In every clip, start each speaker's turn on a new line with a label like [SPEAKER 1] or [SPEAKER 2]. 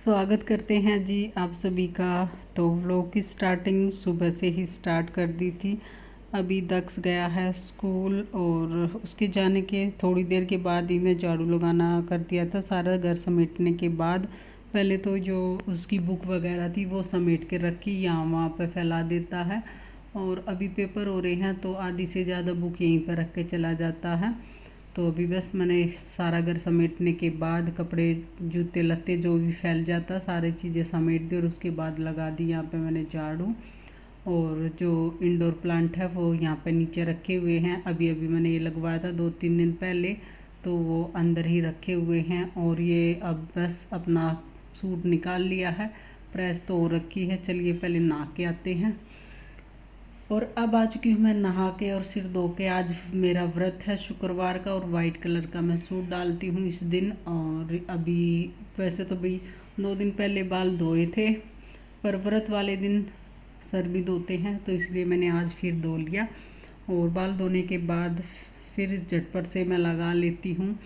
[SPEAKER 1] स्वागत करते हैं जी आप सभी का। तो व्लॉग की स्टार्टिंग सुबह से ही स्टार्ट कर दी थी। अभी दक्ष गया है स्कूल और उसके जाने के थोड़ी देर के बाद ही मैं झाड़ू लगाना कर दिया था। सारा घर समेटने के बाद पहले तो जो उसकी बुक वगैरह थी वो समेट के रखी, यहाँ वहाँ पे फैला देता है। और अभी पेपर हो रहे हैं तो आधी से ज़्यादा बुक यहीं पर रख के चला जाता है। तो अभी बस मैंने सारा घर समेटने के बाद कपड़े जूते लत्ते जो भी फैल जाता सारी चीज़ें समेट दी और उसके बाद लगा दी यहाँ पे मैंने झाड़ू। और जो इंडोर प्लांट है वो यहाँ पे नीचे रखे हुए हैं। अभी अभी मैंने ये लगवाया था 2-3 दिन पहले, तो वो अंदर ही रखे हुए हैं। और ये अब बस अपना सूट निकाल लिया है, प्रेस तो हो रखी है। चलिए पहले नहा के आते हैं। और अब आ चुकी हूँ मैं नहा के और सिर धो के। आज मेरा व्रत है शुक्रवार का और वाइट कलर का मैं सूट डालती हूँ इस दिन। और अभी वैसे तो भाई 2 दिन पहले बाल धोए थे, पर व्रत वाले दिन सर भी धोते हैं तो इसलिए मैंने आज फिर धो लिया। और बाल धोने के बाद फिर झटपट से मैं लगा लेती हूँ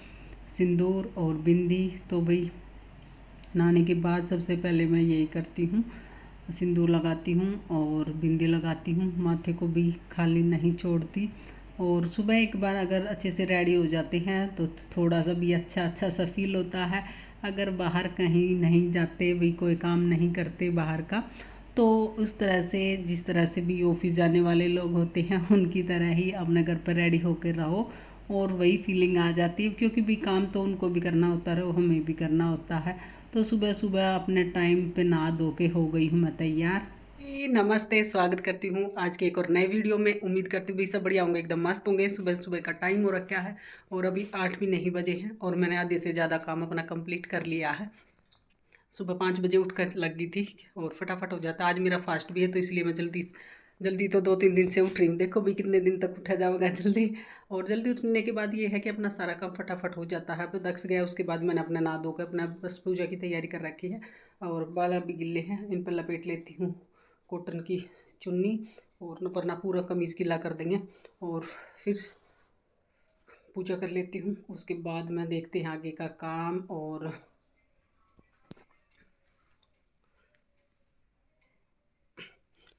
[SPEAKER 1] सिंदूर और बिंदी। तो भाई नहाने के बाद सबसे पहले मैं यही करती हूँ, सिंदूर लगाती हूँ और बिंदी लगाती हूँ। माथे को भी खाली नहीं छोड़ती। और सुबह एक बार अगर अच्छे से रेडी हो जाते हैं तो थोड़ा सा भी अच्छा अच्छा सा फील होता है। अगर बाहर कहीं नहीं जाते, भी कोई काम नहीं करते बाहर का, तो उस तरह से जिस तरह से भी ऑफिस जाने वाले लोग होते हैं उनकी तरह ही अपने घर पर रेडी होकर रहो और वही फीलिंग आ जाती है। क्योंकि भी काम तो उनको भी करना होता है, हमें भी करना होता है। तो सुबह सुबह अपने टाइम पे नहा धो के हो गई हूँ मैं तैयार जी। नमस्ते, स्वागत करती हूँ आज के एक और नए वीडियो में। उम्मीद करती हूँ सब बढ़िया होंगे, एकदम मस्त होंगे। सुबह सुबह का टाइम हो रखा है और अभी 8 भी नहीं बजे हैं और मैंने आधे से ज़्यादा काम अपना कंप्लीट कर लिया है। सुबह 5 बजे उठ कर लग गई थी और फटाफट हो जाता। आज मेरा फास्ट भी है तो इसलिए मैं जल्दी जल्दी तो 2-3 दिन से उठ रही हूँ। देखो भी कितने दिन तक उठा जाएगा जल्दी। और जल्दी उठने के बाद ये है कि अपना सारा काम फटाफट हो जाता है। अब दक्ष गया उसके बाद मैंने अपना नहा धो कर अपना बस पूजा की तैयारी कर रखी है। और बाल भी गिले हैं, इन पर लपेट लेती हूँ कॉटन की चुन्नी, और वरना पूरा कमीज़ गीला कर देंगे। और फिर पूजा कर लेती हूँ, उसके बाद मैं देखते हैं आगे का काम। और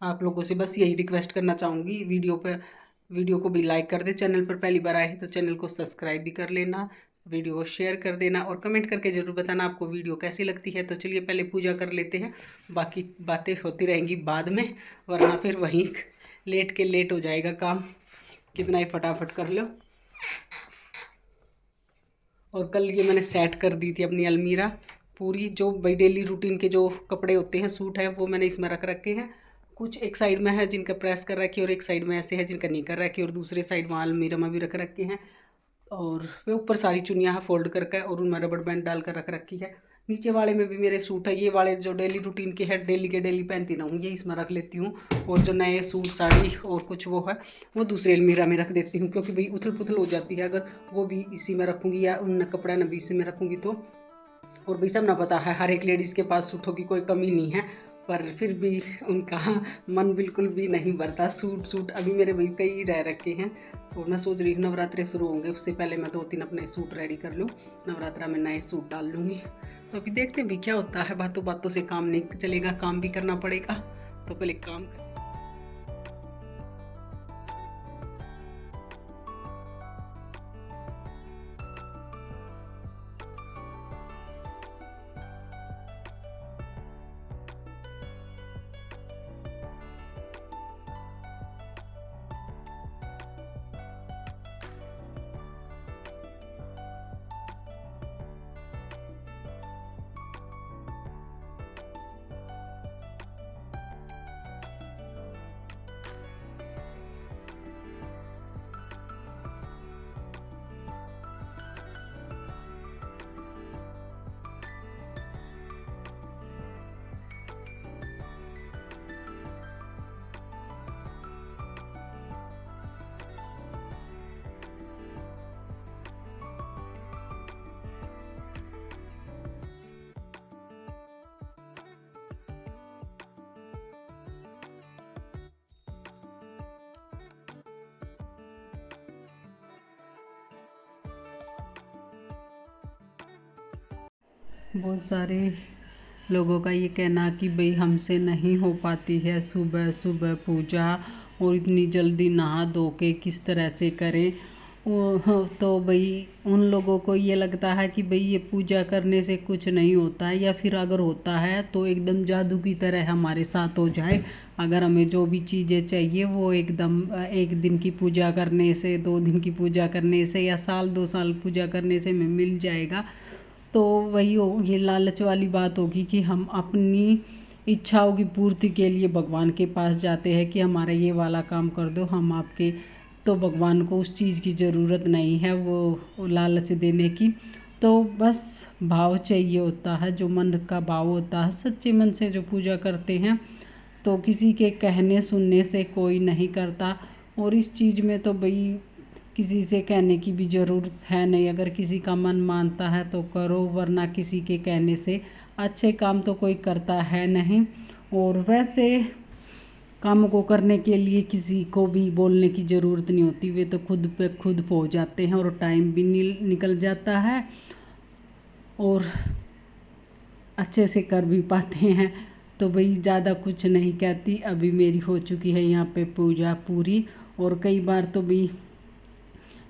[SPEAKER 1] आप लोगों से बस यही रिक्वेस्ट करना चाहूँगी, वीडियो को भी लाइक कर दे। चैनल पर पहली बार आए हैं तो चैनल को सब्सक्राइब भी कर लेना, वीडियो को शेयर कर देना और कमेंट करके ज़रूर बताना आपको वीडियो कैसी लगती है। तो चलिए पहले पूजा कर लेते हैं, बाकी बातें होती रहेंगी बाद में, वरना फिर वहीं लेट के लेट हो जाएगा काम, कितना ही फटाफट कर लो। और कल ये मैंने सेट कर दी थी अपनी अलमीरा पूरी। जो भाई डेली रूटीन के जो कपड़े होते हैं, सूट हैं, वो मैंने इसमें रख रखे हैं। कुछ एक साइड में है जिनका प्रेस कर रखी है और एक साइड में ऐसे है जिनका नहीं कर रखी है, और दूसरे साइड वहाँ अलमीरा में भी रख रखे हैं। और वे ऊपर सारी चुनियाँ फोल्ड करके और उनमें रबड़ बैंड डाल कर रख रखी है। नीचे वाले में भी मेरे सूट है, ये वाले जो डेली रूटीन के हैं, डेली के डेली पहनती ना हूँ, ये इसमें रख लेती हूँ। और जो नए सूट साड़ी और कुछ वो है वो दूसरे अलमीरा में रख देती हूँ, क्योंकि भाई उथल पुथल हो जाती है अगर वो भी इसी में रखूँगी या उन कपड़ा न भी इसी में रखूँगी तो। और भाई सब ना पता है हर एक लेडीज़ के पास सूटों की कोई कमी नहीं है, पर फिर भी उनका मन बिल्कुल भी नहीं भरता। सूट सूट अभी मेरे भाई कई रह रखे हैं। और मैं सोच रही हूँ नवरात्रे शुरू होंगे उससे पहले मैं 2-3 अपने सूट रेडी कर लूँ, नवरात्रा में नए सूट डाल लूँगी। तो अभी देखते हैं भी क्या होता है, बातों बातों से काम नहीं चलेगा, काम भी करना पड़ेगा। तो पहले काम कर। बहुत सारे लोगों का ये कहना कि भाई हमसे नहीं हो पाती है सुबह सुबह पूजा, और इतनी जल्दी नहा धो के किस तरह से करें। तो भाई उन लोगों को ये लगता है कि भाई ये पूजा करने से कुछ नहीं होता है, या फिर अगर होता है तो एकदम जादू की तरह हमारे साथ हो जाए। अगर हमें जो भी चीज़ें चाहिए वो एकदम एक दिन की पूजा करने से, 2 दिन की पूजा करने से, या साल 2 साल पूजा करने से हमें मिल जाएगा। तो वही हो, ये लालच वाली बात होगी कि हम अपनी इच्छाओं की पूर्ति के लिए भगवान के पास जाते हैं कि हमारा ये वाला काम कर दो, हम आपके। तो भगवान को उस चीज़ की ज़रूरत नहीं है वो लालच देने की। तो बस भाव चाहिए होता है, जो मन का भाव होता है, सच्चे मन से जो पूजा करते हैं। तो किसी के कहने सुनने से कोई नहीं करता, और इस चीज़ में तो भाई किसी से कहने की भी ज़रूरत है नहीं। अगर किसी का मन मानता है तो करो, वरना किसी के कहने से अच्छे काम तो कोई करता है नहीं। और वैसे काम को करने के लिए किसी को भी बोलने की ज़रूरत नहीं होती, वे तो खुद पे खुद पहुँच जाते हैं, और टाइम भी निकल जाता है और अच्छे से कर भी पाते हैं। तो भाई ज़्यादा कुछ नहीं कहती, अभी मेरी हो चुकी है यहाँ पे पूजा पूरी। और कई बार तो भी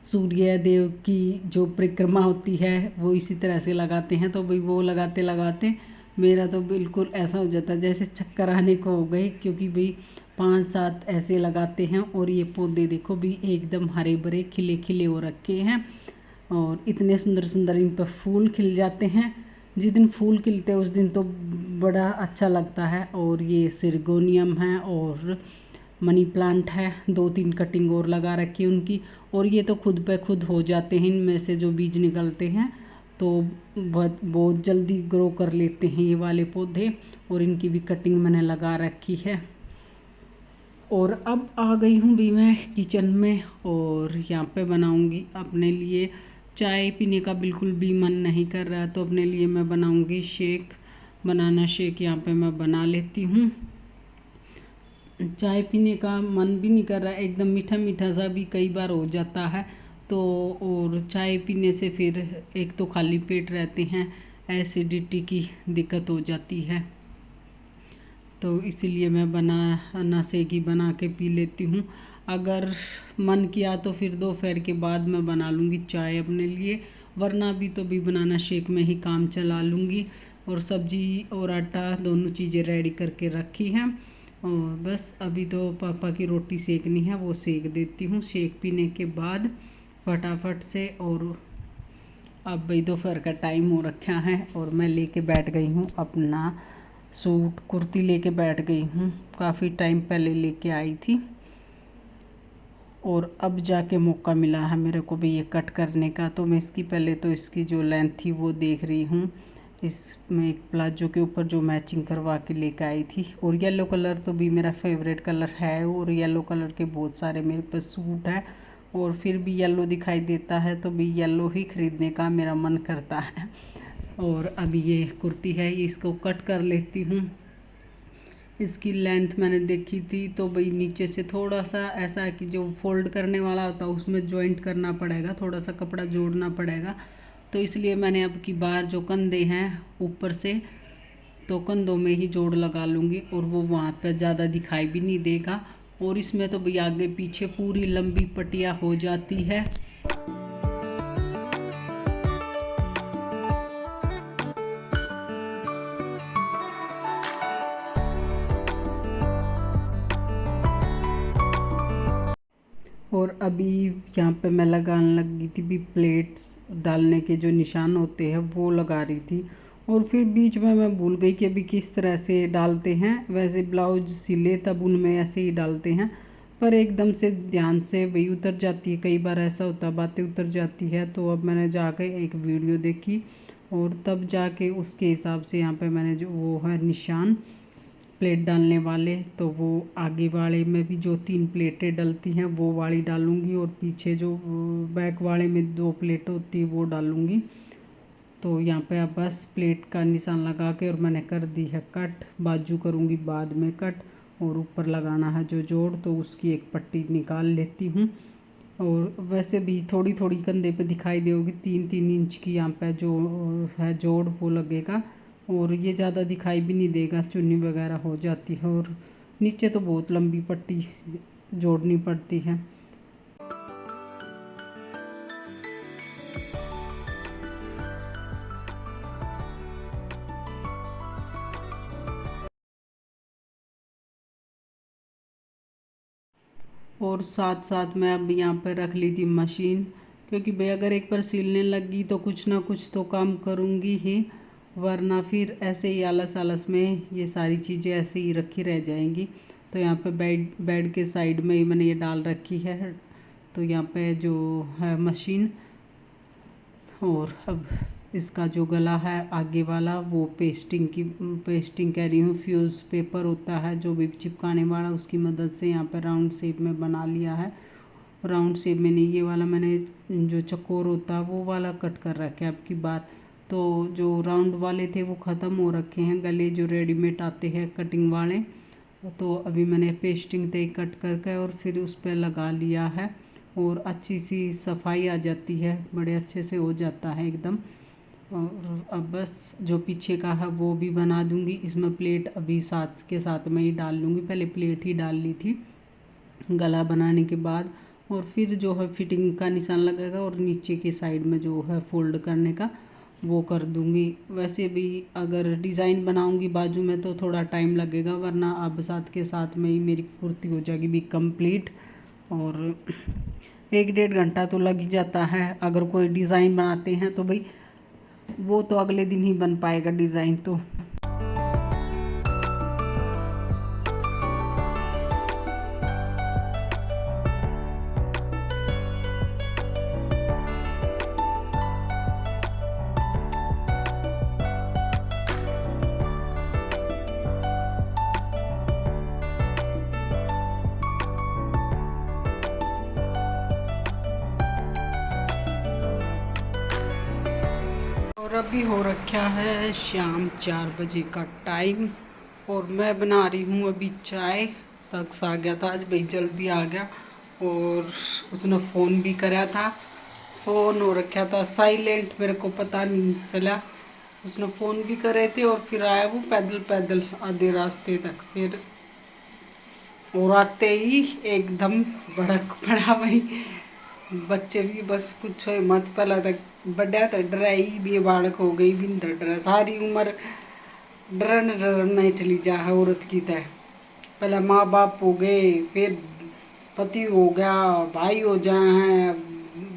[SPEAKER 1] सूर्य देव की जो परिक्रमा होती है वो इसी तरह से लगाते हैं। तो भाई वो लगाते लगाते मेरा तो बिल्कुल ऐसा हो जाता है जैसे चक्कर आने को हो गए, क्योंकि भाई 5-7 ऐसे लगाते हैं। और ये पौधे देखो भी एकदम हरे भरे खिले खिले हो रखे हैं, और इतने सुंदर सुंदर इन पर फूल खिल जाते हैं। जिस दिन फूल खिलते हैं उस दिन तो बड़ा अच्छा लगता है। और ये सिरगोनियम है और मनी प्लांट है, 2-3 कटिंग और लगा रखी है उनकी। और ये तो खुद पे खुद हो जाते हैं, इनमें से जो बीज निकलते हैं तो बहुत बहुत जल्दी ग्रो कर लेते हैं ये वाले पौधे। और इनकी भी कटिंग मैंने लगा रखी है। और अब आ गई हूँ भी मैं किचन में, और यहाँ पे बनाऊँगी अपने लिए चाय। पीने का बिल्कुल भी मन नहीं कर रहा, तो अपने लिए मैं बनाऊँगी शेक। बनाना शेक यहाँ पे मैं बना लेती हूँ। चाय पीने का मन भी नहीं कर रहा, एकदम मीठा मीठा सा भी कई बार हो जाता है। तो और चाय पीने से फिर एक तो खाली पेट रहते हैं, एसिडिटी की दिक्कत हो जाती है। तो इसीलिए मैं बनाना शेक ही बना के पी लेती हूँ। अगर मन किया तो फिर दोपहर के बाद मैं बना लूँगी चाय अपने लिए, वरना भी तो भी बनाना शेक में ही काम चला लूँगी। और सब्जी और आटा दोनों चीज़ें रेडी करके रखी हैं, और बस अभी तो पापा की रोटी सेकनी है, वो सेक देती हूँ शेक पीने के बाद फटाफट से। और अब भाई दोपहर का टाइम हो रखा है, और मैं लेके बैठ गई हूँ अपना सूट कुर्ती लेके बैठ गई हूँ। काफ़ी टाइम पहले लेके आई थी, और अब जाके मौका मिला है मेरे को भी ये कट करने का। तो मैं इसकी पहले तो इसकी जो लेंथ थी वो देख रही हूँ। इसमें एक प्लाजो के ऊपर जो मैचिंग करवा के लेके आई थी, और येलो कलर तो भी मेरा फेवरेट कलर है, और येलो कलर के बहुत सारे मेरे पास सूट है। और फिर भी येलो दिखाई देता है तो भी येलो ही ख़रीदने का मेरा मन करता है। और अभी ये कुर्ती है, इसको कट कर लेती हूँ। इसकी लेंथ मैंने देखी थी तो भाई नीचे से थोड़ा सा ऐसा है कि जो फोल्ड करने वाला होता है उसमें जॉइंट करना पड़ेगा, थोड़ा सा कपड़ा जोड़ना पड़ेगा। तो इसलिए मैंने अब की बार जो कंधे हैं ऊपर से, तो कंधों में ही जोड़ लगा लूँगी, और वो वहाँ पर ज़्यादा दिखाई भी नहीं देगा। और इसमें तो भाई आगे पीछे पूरी लंबी पट्टियाँ हो जाती है। और अभी यहाँ पे मैं लगाने लगी थी भी प्लेट्स डालने के जो निशान होते हैं वो लगा रही थी। और फिर बीच में मैं भूल गई कि अभी किस तरह से डालते हैं। वैसे ब्लाउज सिले तब उनमें ऐसे ही डालते हैं, पर एकदम से ध्यान से वही उतर जाती है, कई बार ऐसा होता है बातें उतर जाती है। तो अब मैंने जाके एक वीडियो देखी, और तब जाके उसके हिसाब से यहाँ पे मैंने जो वो है निशान प्लेट डालने वाले, तो वो आगे वाले में भी जो 3 प्लेटें डलती हैं वो वाली डालूँगी, और पीछे जो बैक वाले में 2 प्लेट होती है वो डालूँगी। तो यहाँ पे अब बस प्लेट का निशान लगा के और मैंने कर दी है कट। बाजू करूँगी बाद में कट, और ऊपर लगाना है जो जोड़ तो उसकी एक पट्टी निकाल लेती हूँ। और वैसे भी थोड़ी थोड़ी कंधे पे दिखाई देगी, 3-3 इंच की यहाँ पे जो है जोड़ वो लगेगा। और ये ज़्यादा दिखाई भी नहीं देगा, चुन्नी वगैरह हो जाती है। और नीचे तो बहुत लंबी पट्टी जोड़नी पड़ती है। और साथ साथ मैं अब यहाँ पर रख ली थी मशीन, क्योंकि भाई अगर एक बार सिलने लगी तो कुछ ना कुछ तो काम करूँगी ही, वरना फिर ऐसे ही आलस आलस में ये सारी चीज़ें ऐसे ही रखी रह जाएंगी। तो यहाँ पे बेड के साइड में ही मैंने ये डाल रखी है। तो यहाँ पे जो है मशीन, और अब इसका जो गला है आगे वाला वो पेस्टिंग कह रही हूँ, फ्यूज़ पेपर होता है जो भी चिपकाने वाला, उसकी मदद से यहाँ पर राउंड शेप में बना लिया है। राउंड शेप में नहीं, ये वाला मैंने जो चकोर होता है वो वाला कट कर रखा है अब की बार। तो जो राउंड वाले थे वो ख़त्म हो रखे हैं, गले जो रेडीमेड आते हैं कटिंग वाले। तो अभी मैंने पेस्टिंग से कट करके और फिर उस पर लगा लिया है, और अच्छी सी सफाई आ जाती है, बड़े अच्छे से हो जाता है एकदम। और अब बस जो पीछे का है वो भी बना दूंगी। इसमें प्लेट अभी साथ के साथ में ही डाल लूँगी, पहले प्लेट ही डाल ली थी गला बनाने के बाद। और फिर जो है फिटिंग का निशान लगेगा, और नीचे की साइड में जो है फोल्ड करने का वो कर दूंगी। वैसे भी अगर डिज़ाइन बनाऊंगी बाजू में तो थोड़ा टाइम लगेगा, वरना अब साथ के साथ में ही मेरी कुर्ती हो जाएगी भी कंप्लीट। और 1-1.5 घंटा तो लग ही जाता है अगर कोई डिज़ाइन बनाते हैं, तो भाई वो तो अगले दिन ही बन पाएगा डिज़ाइन तो। और अभी हो रखा है शाम 4 बजे का टाइम, और मैं बना रही हूँ अभी चाय। तक्स आ गया था आज, भाई जल्दी आ गया, और उसने फ़ोन भी कराया था। फ़ोन हो रखा था साइलेंट, मेरे को पता नहीं चला। उसने फ़ोन भी करे थे, और फिर आया वो पैदल पैदल आधे रास्ते तक। फिर और आते ही एकदम भड़क पड़ा भाई। बच्चे भी बस पूछो ही मत, पहला तक बड़ा तो डरा ही भी बालक हो गई भी तो डरा, सारी उम्र डरन डरन में चली जा है औरत की तय। पहले माँ बाप हो गए, फिर पति हो गया, भाई हो जाए हैं,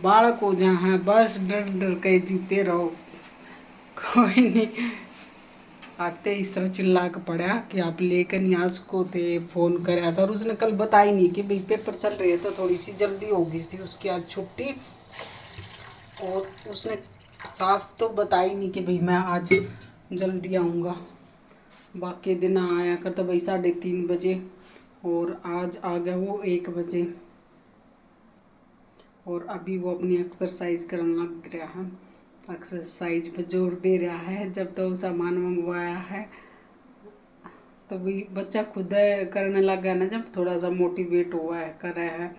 [SPEAKER 1] बालक हो जाए हैं, बस डर डर के जीते रहो। कोई नहीं, आते इस तरह चिल्ला के पड़ा कि आप लेकर यहाँ को थे, फ़ोन कराया था। और उसने कल बताई नहीं कि भाई पेपर चल रहे तो थोड़ी सी जल्दी हो गई थी उसकी आज छुट्टी। और उसने साफ तो बताई नहीं कि भाई मैं आज जल्दी आऊँगा। बाकी दिन आया करता भाई 3:30 बजे, और आज आ गया वो 1 बजे। और अभी वो अपनी एक्सरसाइज करने लग गया है, एक्सरसाइज पर जोर दे रहा है। जब तो सामान मंगवाया है तो भी बच्चा खुद करने लगा है ना, जब थोड़ा सा मोटिवेट हुआ है कर रहा है।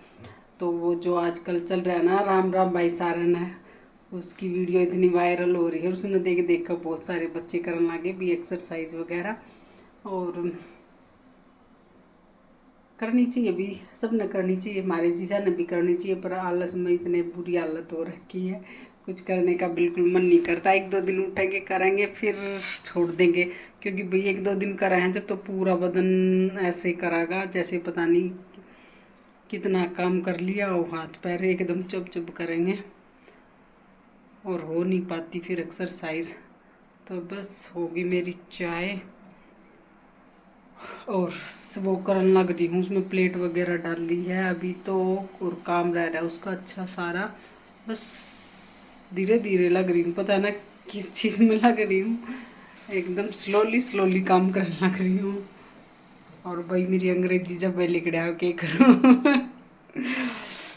[SPEAKER 1] तो वो जो आजकल चल रहा है ना, राम राम भाई सारन है, उसकी वीडियो इतनी वायरल हो रही है, उसने देख देख कर बहुत सारे बच्चे करने लगे भी एक्सरसाइज वगैरह। और करनी चाहिए भी, सब ने करनी चाहिए, हमारे जीजा ने भी करनी चाहिए। पर आलस में इतने बुरी हालत हो रखी है, कुछ करने का बिल्कुल मन नहीं करता। 1-2 दिन उठेंगे करेंगे फिर छोड़ देंगे, क्योंकि भाई 1-2 दिन करा है जब तो पूरा बदन ऐसे करागा जैसे पता नहीं कितना काम कर लिया हो, हाथ पैर एकदम चुप चुप करेंगे, और हो नहीं पाती फिर एक्सरसाइज। तो बस होगी मेरी चाय, और वो करने लग रही हूँ, उसमें प्लेट वगैरह डाल ली है अभी तो, और काम रह रहा है उसका अच्छा सारा। बस धीरे धीरे लग रही हूँ, पता है ना किस चीज़ में लग रही हूँ, एकदम स्लोली स्लोली काम करने लग रही हूँ। और भाई मेरी अंग्रेजी जब मैं लिख रहा हूँ क्या करूँ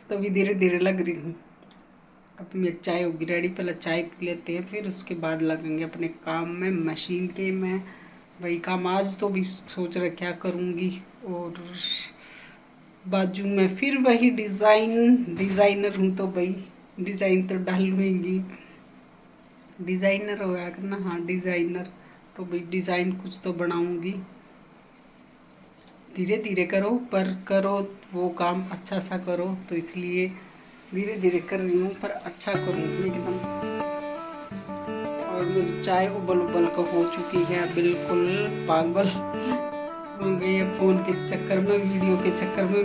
[SPEAKER 1] तो भी धीरे धीरे लग रही हूँ। अब मेरी चाय होगी रेडी, पहले चाय लेते हैं फिर उसके बाद लगेंगे अपने काम में मशीन के। मैं वही काम आज तो भी सोच रहा क्या करूँगी। और बाजू में फिर वही डिज़ाइनर हूँ तो भाई डिज़ाइन तो डालूंगी, डिज़ाइनर होया करना, हाँ डिज़ाइनर। तो भाई डिज़ाइन कुछ तो बनाऊंगी। धीरे धीरे करो पर करो, वो काम अच्छा सा करो, तो इसलिए धीरे धीरे कर रही हूँ पर अच्छा करूँगी एकदम। और मेरी चाय उबल उबल कर हो चुकी है, बिल्कुल पागल हो गई है फ़ोन के चक्कर में, वीडियो के चक्कर में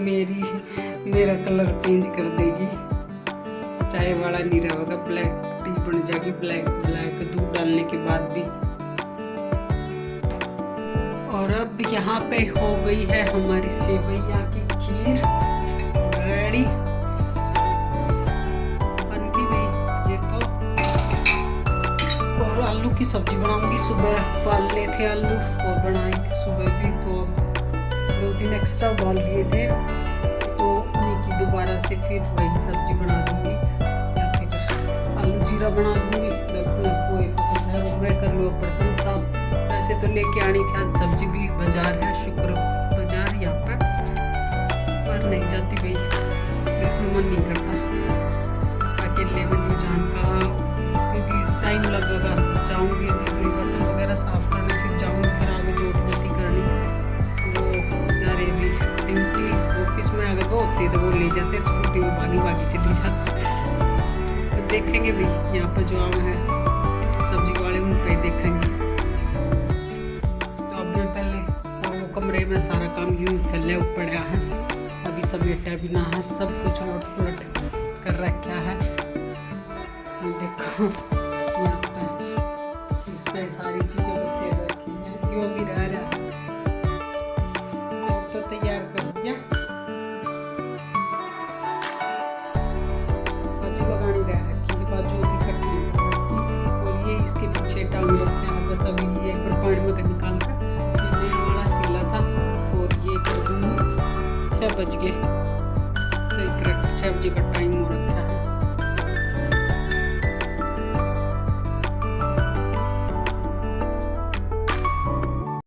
[SPEAKER 1] मेरा कलर चेंज कर देगी। चाय वाला नहीं रहेगा, ब्लैक टी बन जाएगी, ब्लैक दूध डालने के बाद भी। और अब यहाँ पे हो गई है हमारी सेवैया की खीर रेडी, बन भी गई ये तो। और आलू की सब्जी बनाऊंगी, सुबह उबाल लिए थे आलू और बनाई थी सुबह भी, तो 2 दिन एक्स्ट्रा उबाल लिए थे, तो उन्हीं की दोबारा से फिर वही सब्जी बना दूंगी, या फिर आलू जीरा बना दूंगी। पोए पसंद है, वो मैं कर लूँ बर्तन साफ। वैसे तो लेके आनी थी आज सब्जी भी, बाजार है शुक्र बाजार यहाँ पर, पर नहीं जाती भाई, बिल्कुल मन नहीं करता अकेले में जान का, क्योंकि टाइम लगेगा। जाऊँगी अभी तो बर्तन वगैरह साफ करने, फिर जाऊँगी, फिर आगे जो ड्यूटी करनी वो जा रही भी ड्यूटी ऑफिस में। अगर वो होती है तो वो ले जाते स्कूटी में, भागी भागी चली जाती। तो देखेंगे भाई यहाँ पर जो आम है सब्जी वाले, उन पे देखेंगे। तो अब मैं पहले वो कमरे में सारा काम यूँ फैले पड़ा है, अभी समेटा भी ना है, सब कुछ उलट पुलट कर रखा है। देखो यहाँ पे इस पे सारी चीज़ें बखेर रखी हैं, क्यों भी रह रहा है। तो तैयार कर दिया, बाजू लगानी रह रखी है, बाजू की कटी रखी, और ये इसके पीछे टांग रखते हैं। बस अभी ये एक बार पानी में निकाल कर ये वाला सीला था, और ये कर दूँगी। 6 बज गए, सही करेक्ट 6 बजे का टाइम हो रहा।